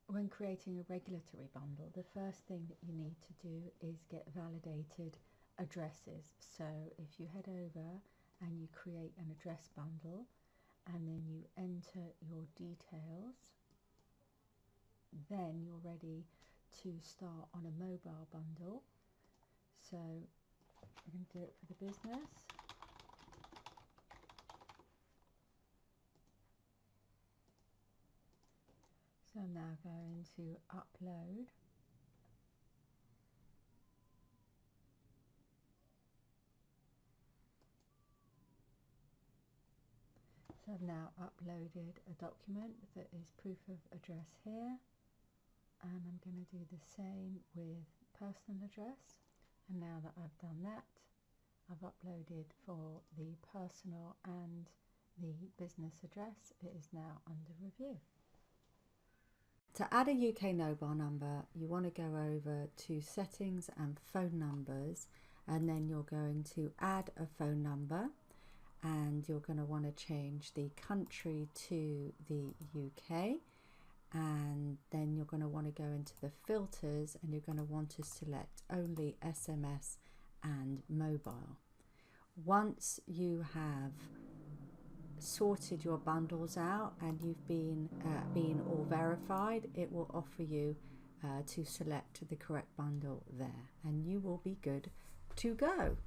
when creating a regulatory bundle, the first thing that you need to do is get validated addresses. So if you head over and you create an address bundle and then you enter your details, then you're ready to start on a mobile bundle. So I'm going to do it for the business. So I'm now going to upload. So I've now uploaded a document that is proof of address here, and I'm going to do the same with personal address. And now that I've done that, I've uploaded for the personal and the business address. It is now under review. To add a UK mobile number, you want to go over to settings and phone numbers, and then you're going to add a phone number, and you're going to want to change the country to the UK, and then you're going to want to go into the filters and you're going to want to select only SMS and mobile. Once you have sorted your bundles out and you've been all verified, it will offer you to select the correct bundle there, and you will be good to go.